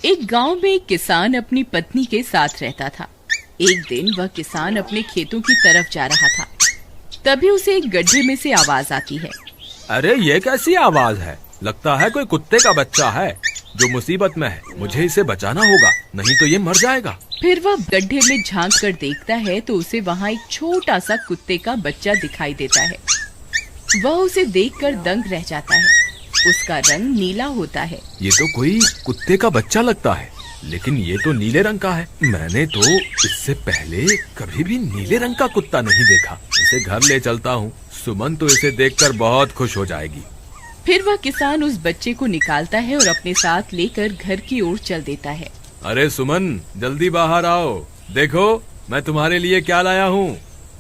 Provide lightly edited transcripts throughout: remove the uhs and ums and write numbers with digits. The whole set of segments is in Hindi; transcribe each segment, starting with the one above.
एक गांव में एक किसान अपनी पत्नी के साथ रहता था। एक दिन वह किसान अपने खेतों की तरफ जा रहा था। तभी उसे एक गड्ढे में से आवाज आती है। अरे ये कैसी आवाज है? लगता है कोई कुत्ते का बच्चा है जो मुसीबत में है। मुझे इसे बचाना होगा, नहीं तो ये मर जाएगा। फिर वह गड्ढे में झांक कर देखता है तो उसे वहाँ एक छोटा सा कुत्ते का बच्चा दिखाई देता है। वह उसे देखकर दंग रह जाता है। उसका रंग नीला होता है। ये तो कोई कुत्ते का बच्चा लगता है, लेकिन ये तो नीले रंग का है। मैंने तो इससे पहले कभी भी नीले रंग का कुत्ता नहीं देखा। इसे घर ले चलता हूँ। सुमन तो इसे देखकर बहुत खुश हो जाएगी। फिर वह किसान उस बच्चे को निकालता है और अपने साथ लेकर घर की ओर चल देता है। अरे सुमन, जल्दी बाहर आओ, देखो मैं तुम्हारे लिए क्या लाया हूँ।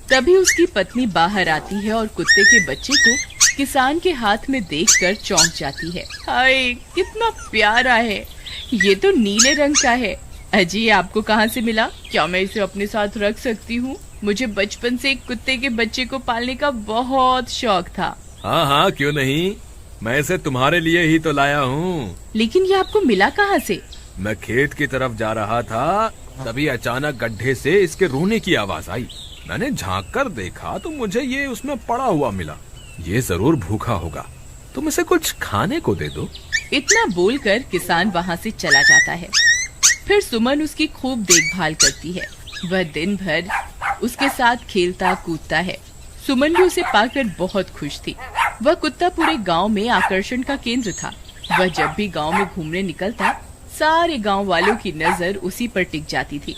तभी उसकी पत्नी बाहर आती है और कुत्ते के बच्चे को किसान के हाथ में देखकर चौंक जाती है। हाय, कितना प्यारा है! ये तो नीले रंग का है। अजी, ये आपको कहाँ से मिला? क्या मैं इसे अपने साथ रख सकती हूँ? मुझे बचपन से एक कुत्ते के बच्चे को पालने का बहुत शौक था। हाँ हाँ, क्यों नहीं, मैं इसे तुम्हारे लिए ही तो लाया हूँ। लेकिन ये आपको मिला कहाँ से? मैं खेत की तरफ जा रहा था, तभी अचानक गड्ढे से इसके रोने की आवाज आई। मैंने झांक कर देखा तो मुझे ये उसमें पड़ा हुआ मिला। ये जरूर भूखा होगा, तुम इसे कुछ खाने को दे दो। इतना बोलकर किसान वहाँ से चला जाता है। फिर सुमन उसकी खूब देखभाल करती है। वह दिन भर उसके साथ खेलता कूदता है। सुमन भी उसे पाकर बहुत खुश थी। वह कुत्ता पूरे गांव में आकर्षण का केंद्र था। वह जब भी गांव में घूमने निकलता, सारे गांव वालों की नजर उसी पर टिक जाती थी,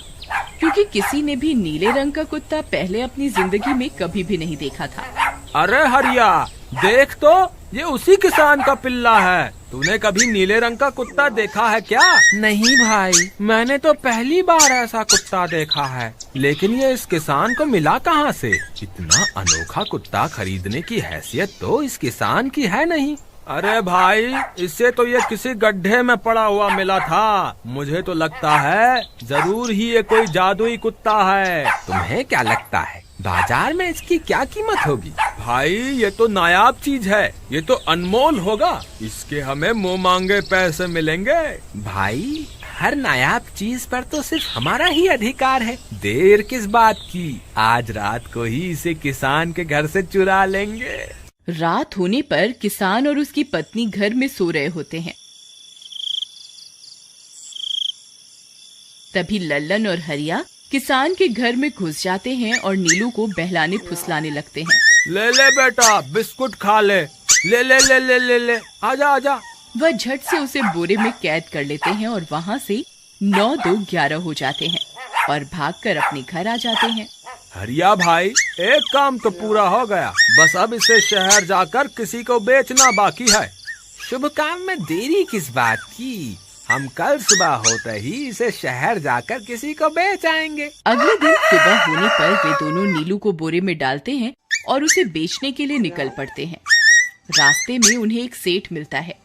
क्योंकि किसी ने भी नीले रंग का कुत्ता पहले अपनी जिंदगी में कभी भी नहीं देखा था। अरे हरिया, देख तो, ये उसी किसान का पिल्ला है। तूने कभी नीले रंग का कुत्ता देखा है क्या? नहीं भाई, मैंने तो पहली बार ऐसा कुत्ता देखा है। लेकिन ये इस किसान को मिला कहाँ से? इतना अनोखा कुत्ता खरीदने की हैसियत तो इस किसान की है नहीं। अरे भाई, इससे तो ये किसी गड्ढे में पड़ा हुआ मिला था। मुझे तो लगता है जरूर ही ये कोई जादुई कुत्ता है। तुम्हें क्या लगता है बाजार में इसकी क्या कीमत होगी? भाई, ये तो नायाब चीज है, ये तो अनमोल होगा। इसके हमें मुंह मांगे पैसे मिलेंगे। भाई, हर नायाब चीज पर तो सिर्फ हमारा ही अधिकार है। देर किस बात की, आज रात को ही इसे किसान के घर से चुरा लेंगे। रात होने पर किसान और उसकी पत्नी घर में सो रहे होते हैं। तभी लल्लन और हरिया किसान के घर में घुस जाते हैं और नीलू को बहलाने फुसलाने लगते हैं। ले ले बेटा, बिस्कुट खा ले। ले ले ले ले ले ले, आजा आजा। वह झट से उसे बोरे में कैद कर लेते हैं और वहाँ से 9-2-11 हो जाते हैं और भागकर अपने घर आ जाते हैं। हरिया भाई, एक काम तो पूरा हो गया, बस अब इसे शहर जाकर किसी को बेचना बाकी है। शुभ काम में देरी किस बात की? हम कल सुबह होते ही इसे शहर जाकर किसी को बेच आएंगे। अगले दिन सुबह होने पर वे दोनों नीलू को बोरे में डालते हैं और उसे बेचने के लिए निकल पड़ते हैं। रास्ते में उन्हें एक सेठ मिलता है।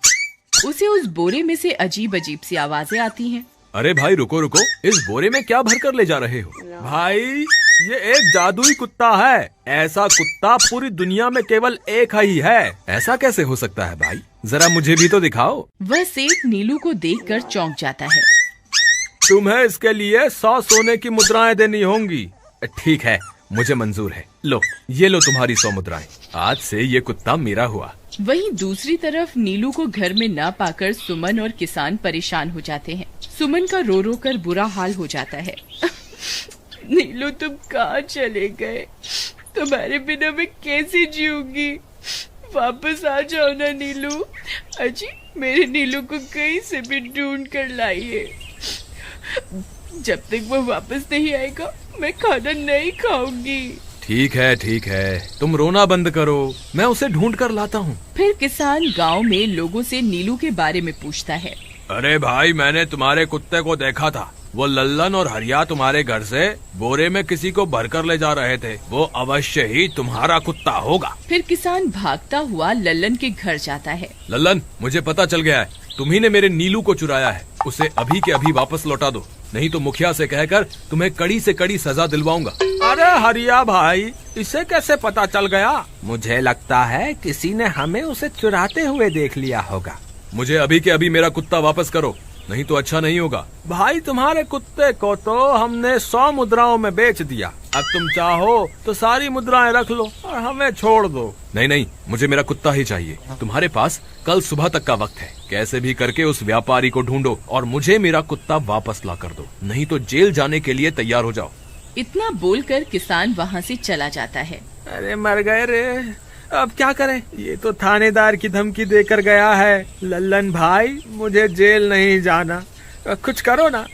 उसे उस बोरे में से अजीब अजीब सी आवाजें आती हैं। अरे भाई, रुको रुको, इस बोरे में क्या भर कर ले जा रहे हो? भाई, ये एक जादुई कुत्ता है। ऐसा कुत्ता पूरी दुनिया में केवल एक ही है। ऐसा कैसे हो सकता है भाई? जरा मुझे भी तो दिखाओ। वह सेठ नीलू को देखकर चौंक जाता है। तुम्हें इसके लिए 100 सोने की मुद्राएं देनी होंगी। ठीक है, मुझे मंजूर है। लो, ये लो तुम्हारी 100 मुद्राएं। आज से ये कुत्ता मेरा हुआ। वहीं दूसरी तरफ नीलू को घर में न पाकर सुमन और किसान परेशान हो जाते हैं। सुमन का रो रो कर बुरा हाल हो जाता है। नीलू, तुम कहाँ चले गए? तुम्हारे बिना मैं कैसे जीऊंगी? वापस आ जाओ ना नीलू। अजी, मेरे नीलू को कहीं से भी ढूंढ कर लाइए। जब तक वो वापस नहीं आएगा, मैं खाना नहीं खाऊंगी। ठीक है, तुम रोना बंद करो, मैं उसे ढूंढ कर लाता हूँ। फिर किसान गांव में लोगों से नीलू के बारे में पूछता है। अरे भाई, मैंने तुम्हारे कुत्ते को देखा था। वो लल्लन और हरिया तुम्हारे घर से बोरे में किसी को भरकर ले जा रहे थे। वो अवश्य ही तुम्हारा कुत्ता होगा। फिर किसान भागता हुआ लल्लन के घर जाता है। लल्लन, मुझे पता चल गया है, तुम्ही ने मेरे नीलू को चुराया है। उसे अभी के अभी वापस लौटा दो, नहीं तो मुखिया से कहकर तुम्हें कड़ी से कड़ी सजा दिलवाऊंगा। अरे हरिया भाई, इसे कैसे पता चल गया? मुझे लगता है किसी ने हमें उसे चुराते हुए देख लिया होगा। मुझे अभी के अभी मेरा कुत्ता वापस करो, नहीं तो अच्छा नहीं होगा। भाई तुम्हारे कुत्ते को तो हमने 100 मुद्राओं में बेच दिया, अब तुम चाहो तो सारी मुद्राएं रख लो और हमें छोड़ दो। नहीं नहीं, मुझे मेरा कुत्ता ही चाहिए। तुम्हारे पास कल सुबह तक का वक्त है, कैसे भी करके उस व्यापारी को ढूंढो और मुझे मेरा कुत्ता वापस ला कर दो, नहीं तो जेल जाने के लिए तैयार हो जाओ। इतना बोलकर किसान वहाँ से चला जाता है। अरे मर गए रे, अब क्या करें, ये तो थानेदार की धमकी देकर गया है। लल्लन भाई मुझे जेल नहीं जाना, कुछ करो ना।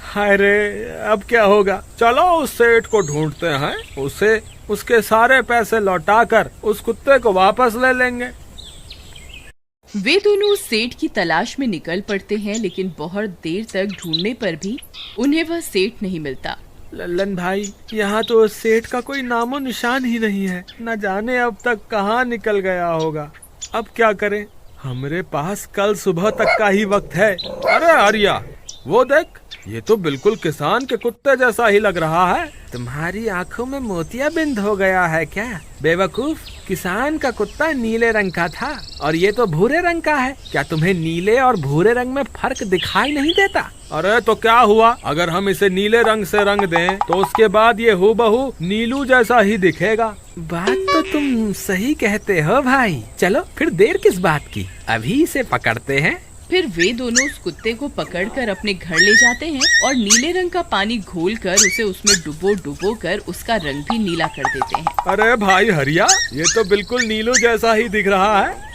हाय रे, अब क्या होगा। चलो उस सेठ को ढूंढते हैं, उसे उसके सारे पैसे लौटाकर उस कुत्ते को वापस ले लेंगे। वे दोनों उस सेठ की तलाश में निकल पड़ते हैं, लेकिन बहुत देर तक ढूंढने पर भी उन्हें वह सेठ नहीं मिलता। लल्लन भाई, यहाँ तो उस सेठ का कोई नामो निशान ही नहीं है, न जाने अब तक कहाँ निकल गया होगा। अब क्या करें, हमारे पास कल सुबह तक का ही वक्त है। अरे आर्या, वो देख, ये तो बिल्कुल किसान के कुत्ते जैसा ही लग रहा है। तुम्हारी आंखों में मोतियाबिंद हो गया है क्या बेवकूफ? किसान का कुत्ता नीले रंग का था और ये तो भूरे रंग का है। क्या तुम्हें नीले और भूरे रंग में फर्क दिखाई नहीं देता? अरे तो क्या हुआ, अगर हम इसे नीले रंग से रंग दें तो उसके बाद ये हूबहू नीलू जैसा ही दिखेगा। बात तो तुम सही कहते हो भाई, चलो फिर देर किस बात की, अभी इसे पकड़ते हैं। फिर वे दोनों उस कुत्ते को पकड़कर अपने घर ले जाते हैं और नीले रंग का पानी घोलकर उसे उसमें डुबो कर उसका रंग भी नीला कर देते हैं। अरे भाई हरिया, ये तो बिल्कुल नीलू जैसा ही दिख रहा है।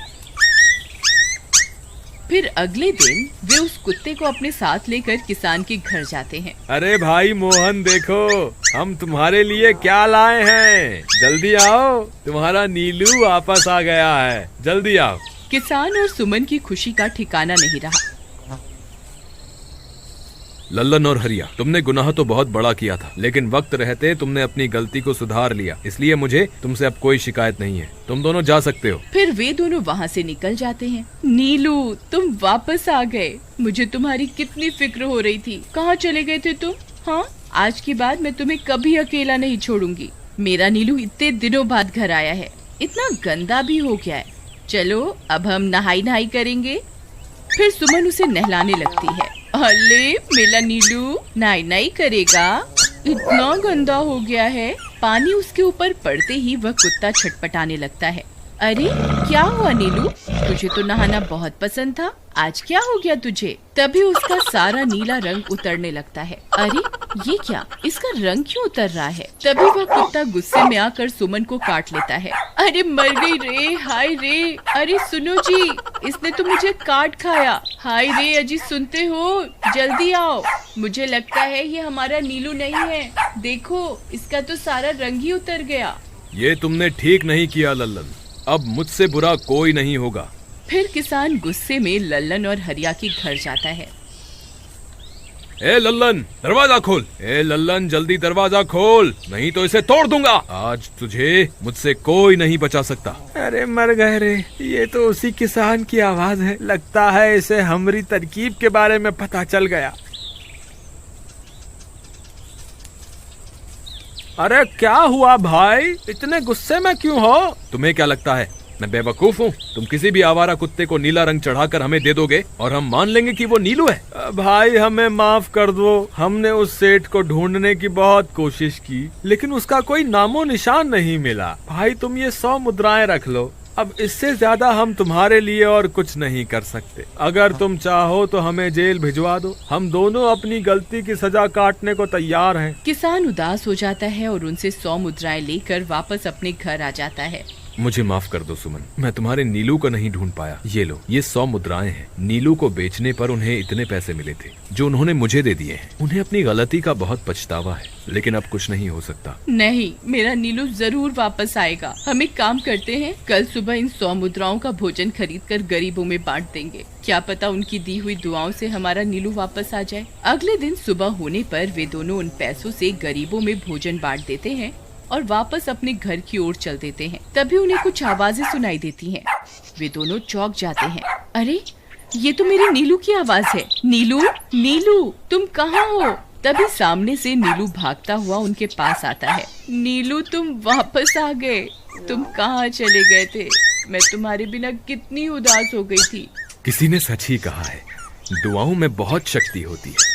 फिर अगले दिन वे उस कुत्ते को अपने साथ लेकर किसान के घर जाते हैं। अरे भाई मोहन, देखो हम तुम्हारे लिए क्या लाए हैं, जल्दी आओ, तुम्हारा नीलू वापस आ गया है, जल्दी आओ। किसान और सुमन की खुशी का ठिकाना नहीं रहा। लल्लन और हरिया, तुमने गुनाह तो बहुत बड़ा किया था, लेकिन वक्त रहते तुमने अपनी गलती को सुधार लिया, इसलिए मुझे तुमसे अब कोई शिकायत नहीं है, तुम दोनों जा सकते हो। फिर वे दोनों वहाँ से निकल जाते हैं। नीलू, तुम वापस आ गए, मुझे तुम्हारी कितनी फिक्र हो रही थी, कहाँ चले गए थे तुम? हाँ, आज के बाद मैं तुम्हें कभी अकेला नहीं छोड़ूंगी। मेरा नीलू इतने दिनों बाद घर आया है, इतना गंदा भी हो गया है। चलो अब हम नहाई करेंगे। फिर सुमन उसे नहलाने लगती है। अले मेरा नीलू नहाई करेगा, इतना गंदा हो गया है। पानी उसके ऊपर पड़ते ही वह कुत्ता छटपटाने लगता है। अरे क्या हुआ नीलू, तुझे तो नहाना बहुत पसंद था, आज क्या हो गया तुझे? तभी उसका सारा नीला रंग उतरने लगता है। अरे ये क्या, इसका रंग क्यों उतर रहा है? तभी वह कुत्ता गुस्से में आकर सुमन को काट लेता है। अरे मर गई रे, हाय रे, अरे सुनो जी, इसने तो मुझे काट खाया। हाय रे अजी, सुनते हो, जल्दी आओ, मुझे लगता है ये हमारा नीलू नहीं है, देखो इसका तो सारा रंग ही उतर गया। ये तुमने ठीक नहीं किया लल्लन, अब मुझसे बुरा कोई नहीं होगा। फिर किसान गुस्से में लल्लन और हरिया के घर जाता है। ए लल्लन, दरवाजा खोल। ए लल्लन, जल्दी दरवाजा खोल, नहीं तो इसे तोड़ दूंगा। आज तुझे मुझसे कोई नहीं बचा सकता। अरे मर गए रे, ये तो उसी किसान की आवाज है, लगता है इसे हमारी तरकीब के बारे में पता चल गया। अरे क्या हुआ भाई, इतने गुस्से में क्यों हो? तुम्हें क्या लगता है मैं बेवकूफ हूँ? तुम किसी भी आवारा कुत्ते को नीला रंग चढ़ाकर हमें दे दोगे और हम मान लेंगे कि वो नीलू है? भाई हमें माफ कर दो, हमने उस सेठ को ढूंढने की बहुत कोशिश की, लेकिन उसका कोई नामो निशान नहीं मिला। भाई तुम ये 100 मुद्राएं रख लो, अब इससे ज्यादा हम तुम्हारे लिए और कुछ नहीं कर सकते। अगर तुम चाहो तो हमें जेल भिजवा दो, हम दोनों अपनी गलती की सजा काटने को तैयार हैं। किसान उदास हो जाता है और उनसे 100 मुद्राएं लेकर वापस अपने घर आ जाता है। मुझे माफ कर दो सुमन, मैं तुम्हारे नीलू को नहीं ढूंढ पाया। ये लो, ये 100 मुद्राएं हैं। नीलू को बेचने पर उन्हें इतने पैसे मिले थे जो उन्होंने मुझे दे दिए हैं। उन्हें अपनी गलती का बहुत पछतावा है, लेकिन अब कुछ नहीं हो सकता। नहीं, मेरा नीलू जरूर वापस आएगा। हम एक काम करते हैं, कल सुबह इन 100 मुद्राओं का भोजन खरीदकर गरीबों में बांट देंगे, क्या पता उनकी दी हुई दुआओं से हमारा नीलू वापस आ जाए। अगले दिन सुबह होने पर वे दोनों उन पैसों से गरीबों में भोजन बांट देते हैं और वापस अपने घर की ओर चल देते हैं। तभी उन्हें कुछ आवाजें सुनाई देती हैं। वे दोनों चौंक जाते हैं। अरे ये तो मेरे नीलू की आवाज है। नीलू, नीलू तुम कहाँ हो? तभी सामने से नीलू भागता हुआ उनके पास आता है। नीलू तुम वापस आ गए, तुम कहाँ चले गए थे? मैं तुम्हारे बिना कितनी उदास हो गई थी। किसी ने सच ही कहा है, दुआओं में बहुत शक्ति होती है।